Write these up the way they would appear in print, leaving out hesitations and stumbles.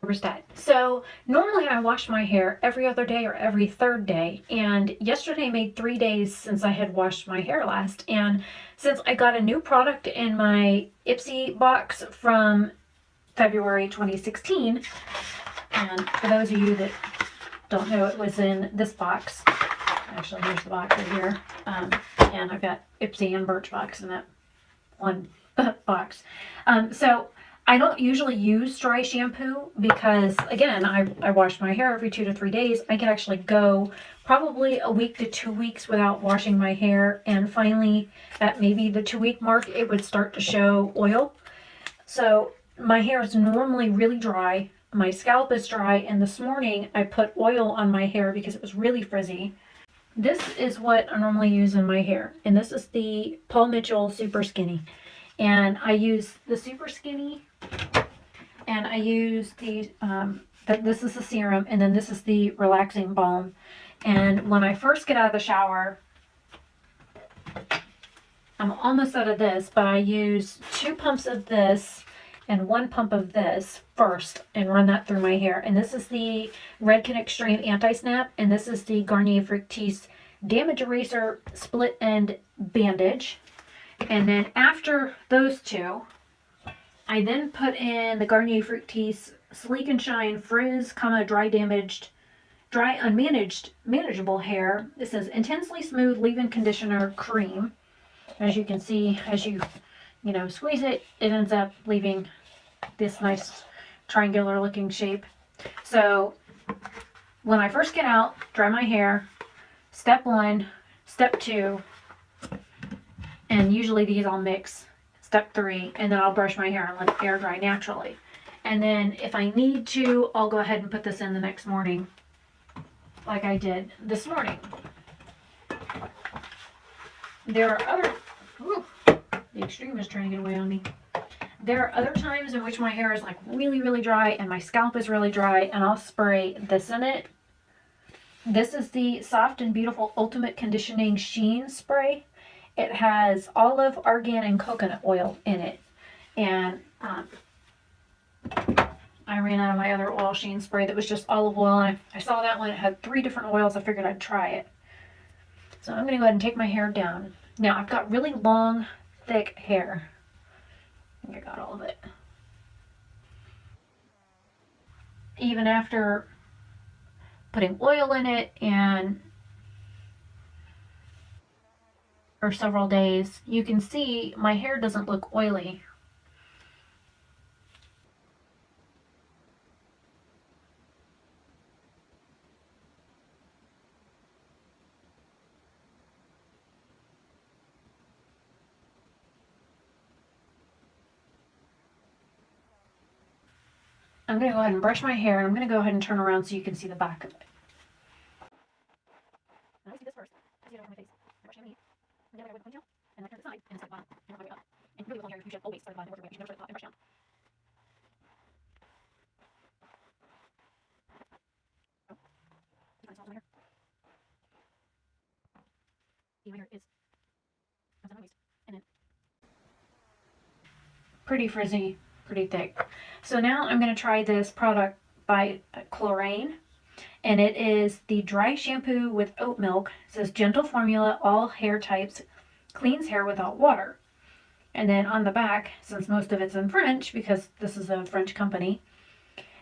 Oberstadt. So normally I wash my hair every other day or every third day, and yesterday made 3 days since I had washed my hair last. And since I got a new product in my Ipsy box from February 2016, and for those of you that don't know, it was in this box. Actually, here's the box right here, and I've got Ipsy and Birchbox in that one box. So I don't usually use dry shampoo because, again, I wash my hair every 2 to 3 days. I can actually go probably a week to 2 weeks without washing my hair, and finally at maybe the 2-week mark it would start to show oil. So my hair is normally really dry, my scalp is dry, and this morning I put oil on my hair because it was really frizzy. This is what I normally use in my hair, and this is the Paul Mitchell Super Skinny. And I use the Super Skinny, and I use the, this is the serum, and then this is the relaxing balm. And when I first get out of the shower, I'm almost out of this, but I use 2 pumps of this and 1 pump of this first and run that through my hair. And this is the Redken Extreme Anti-Snap, and this is the Garnier Fructis Damage Eraser Split End Bandage. And then after those 2, I then put in the Garnier Fructis Sleek and Shine Frizz, Dry Unmanaged Manageable Hair. This is Intensely Smooth Leave-In Conditioner Cream. As you can see, as you squeeze it, it ends up leaving this nice triangular looking shape. So when I first get out, dry my hair, step 1, step 2, and usually these I'll mix, step 3, and then I'll brush my hair and let it air dry naturally. And then if I need to, I'll go ahead and put this in the next morning, like I did this morning. There are other, the extreme is trying to get away on me. There are other times in which my hair is like really, really dry and my scalp is really dry, and I'll spray this in it. This is the Soft and Beautiful Ultimate Conditioning Sheen Spray. It has olive, argan, and coconut oil in it. And I ran out of my other oil sheen spray that was just olive oil, and I saw that one. It had 3 different oils. I figured I'd try it. So I'm going to go ahead and take my hair down. Now, I've got really long, thick hair. I think I got all of it. Even after putting oil in it and for several days, you can see my hair doesn't look oily. I'm going to go ahead and brush my hair, and I'm going to go ahead and turn around so you can see the back of it. Now let's do this first. Let's get it over my face. I brush underneath, and then I go with the ponytail, and I turn to the side, and start bottom, and work my way up. And really with long hair, you should always start at the bottom and work your way up. You should never start at the top and brush down. Oh, keep on my hair. See, my hair is comes down my waist, and then pretty frizzy, pretty thick. So now I'm going to try this product by Klorane, and it is the Dry Shampoo with Oat Milk. It says gentle formula, all hair types, cleans hair without water. And then on the back, since most of it's in French because this is a French company,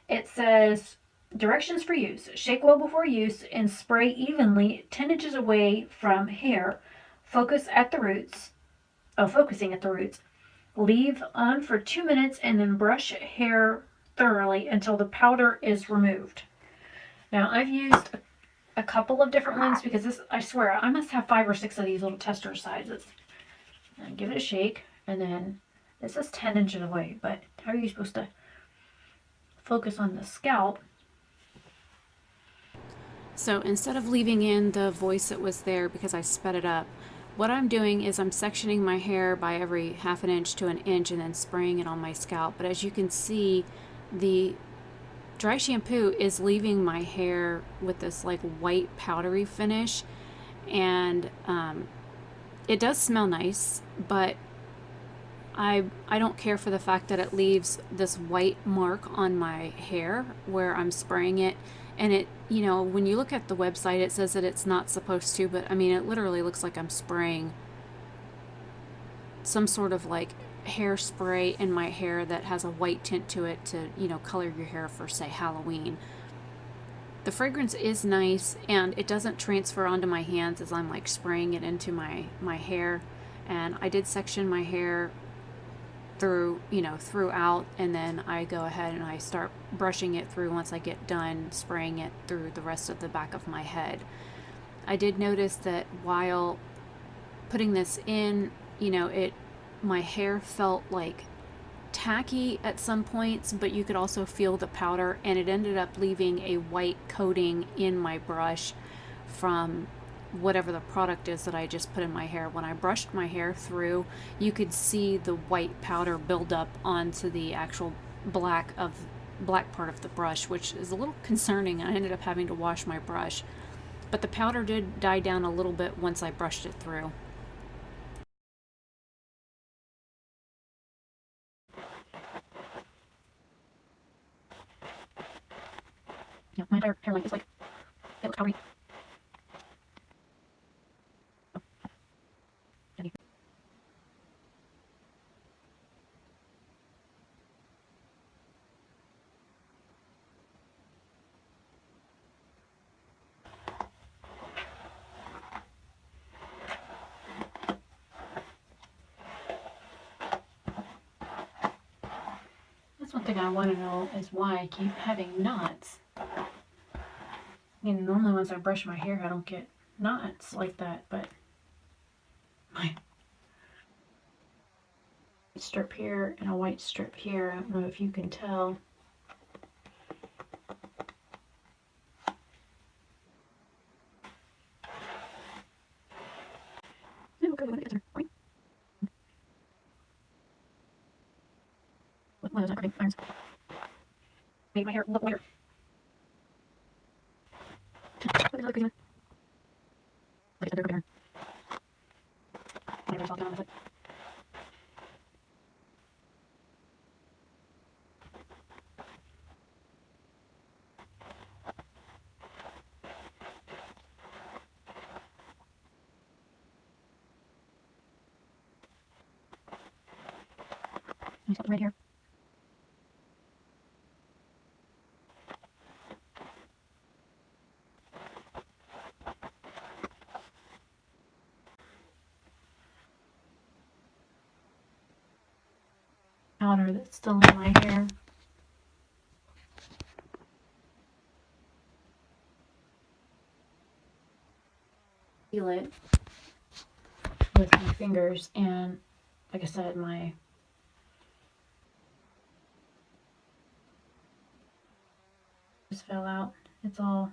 it says directions for use. Shake well before use and spray evenly 10 inches away from hair. Focusing at the roots. Leave on for 2 minutes and then brush hair thoroughly until the powder is removed. Now, I've used a couple of different ones because this, I swear, I must have 5 or 6 of these little tester sizes. And give it a shake, and then this is 10 inches away, but how are you supposed to focus on the scalp? So instead of leaving in the voice that was there because I sped it up, what I'm doing is I'm sectioning my hair by every 1/2 inch to 1 inch and then spraying it on my scalp. But as you can see, the dry shampoo is leaving my hair with this like white powdery finish, and it does smell nice, but I don't care for the fact that it leaves this white mark on my hair where I'm spraying it. And it, when you look at the website, it says that it's not supposed to, but I mean, it literally looks like I'm spraying some sort of like hairspray in my hair that has a white tint to it to, color your hair for, say, Halloween. The fragrance is nice and it doesn't transfer onto my hands as I'm like spraying it into my hair. And I did section my hair throughout, and then I go ahead and I start brushing it through once I get done spraying it through the rest of the back of my head. I did notice that while putting this in, my hair felt like tacky at some points, but you could also feel the powder, and it ended up leaving a white coating in my brush from whatever the product is that I just put in my hair. When I brushed my hair through, you could see the white powder build up onto the actual black part of the brush, which is a little concerning. I ended up having to wash my brush, but the powder did die down a little bit once I brushed it through. Yeah, my entire hairline is like, it looks powdery. That's one thing I want to know is why I keep having knots. Normally once I brush my hair, I don't get knots like that, but my strip here and a white strip here. I don't know if you can tell. One of those curving irons made my hair look whiter. Look at the crazy one. Like under hair. My hair's all down with it. There's something right here. Powder that's still in my hair. Feel it with my fingers, and like I said, my just fell out. It's all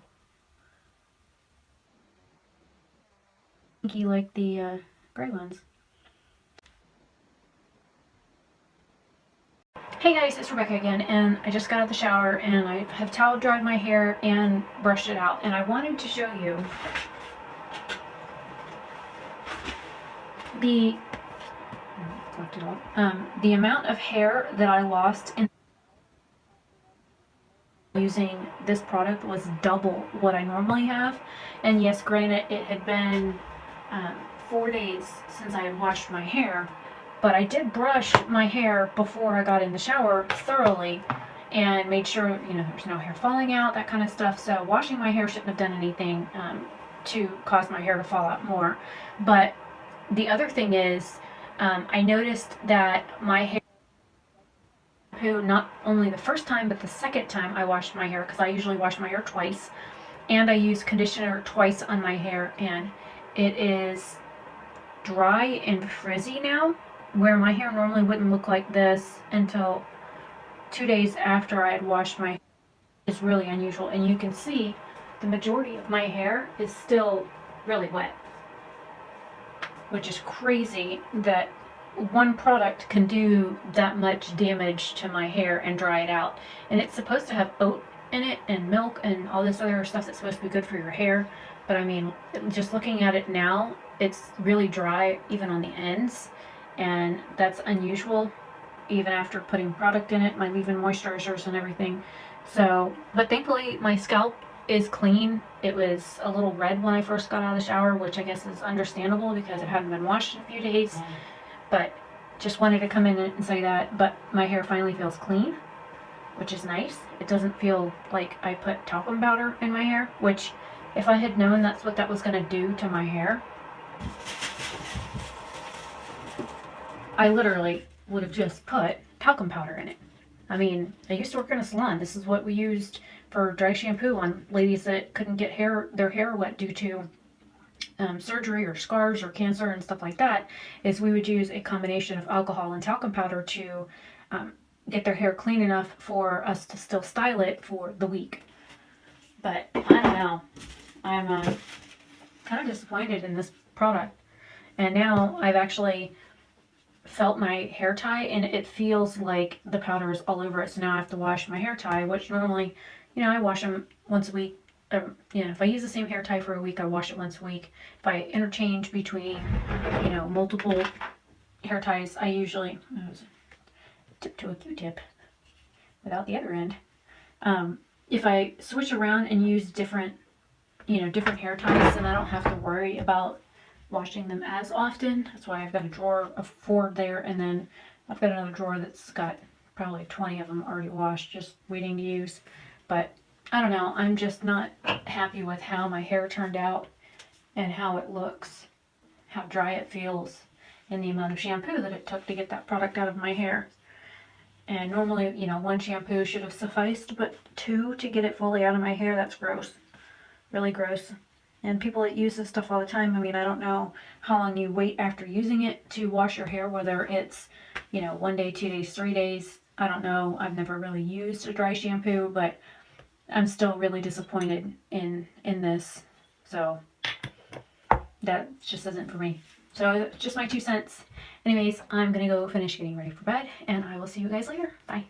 pinky like the gray ones. Hey guys, it's Rebecca again, and I just got out of the shower and I have towel dried my hair and brushed it out, and I wanted to show you the amount of hair that I lost in using this product was double what I normally have. And yes, granted, it had been 4 days since I had washed my hair, but I did brush my hair before I got in the shower thoroughly and made sure, there's no hair falling out, that kind of stuff. So washing my hair shouldn't have done anything to cause my hair to fall out more. But the other thing is, I noticed that my hair, not only the first time, but the second time I washed my hair, because I usually wash my hair twice, and I use conditioner twice on my hair, and it is dry and frizzy now, where my hair normally wouldn't look like this until 2 days after I had washed my hair. It's really unusual, and you can see the majority of my hair is still really wet, which is crazy that one product can do that much damage to my hair and dry it out. And it's supposed to have oat in it and milk and all this other stuff that's supposed to be good for your hair, but I mean, just looking at it now, it's really dry even on the ends, and that's unusual even after putting product in it, my leave-in moisturizers and everything. So, but thankfully my scalp is clean. It was a little red when I first got out of the shower, which I guess is understandable because it hadn't been washed in a few days. But just wanted to come in and say that. But my hair finally feels clean, which is nice. It doesn't feel like I put talcum powder in my hair, which if I had known that's what that was going to do to my hair, I literally would have just put talcum powder in it. I mean, I used to work in a salon. This is what we used for dry shampoo on ladies that couldn't get their hair wet due to surgery or scars or cancer and stuff like that. Is we would use a combination of alcohol and talcum powder to get their hair clean enough for us to still style it for the week. But I don't know. I'm kind of disappointed in this product. And now I've actually felt my hair tie and it feels like the powder is all over it. So now I have to wash my hair tie, which normally, I wash them once a week. If I use the same hair tie for a week, I wash it once a week. If I interchange between, multiple hair ties, I usually tip to a Q-tip without the other end. If I switch around and use different hair ties, then I don't have to worry about washing them as often. That's why I've got a drawer of 4 there, and then I've got another drawer that's got probably 20 of them already washed, just waiting to use. But I don't know, I'm just not happy with how my hair turned out and how it looks, how dry it feels, and the amount of shampoo that it took to get that product out of my hair. And normally, 1 shampoo should have sufficed, but 2 to get it fully out of my hair, that's gross. Really gross. And people that use this stuff all the time, I don't know how long you wait after using it to wash your hair, whether it's, 1 day, 2 days, 3 days. I don't know. I've never really used a dry shampoo, but I'm still really disappointed in this. So that just isn't for me. So just my 2 cents. Anyways, I'm going to go finish getting ready for bed, and I will see you guys later. Bye.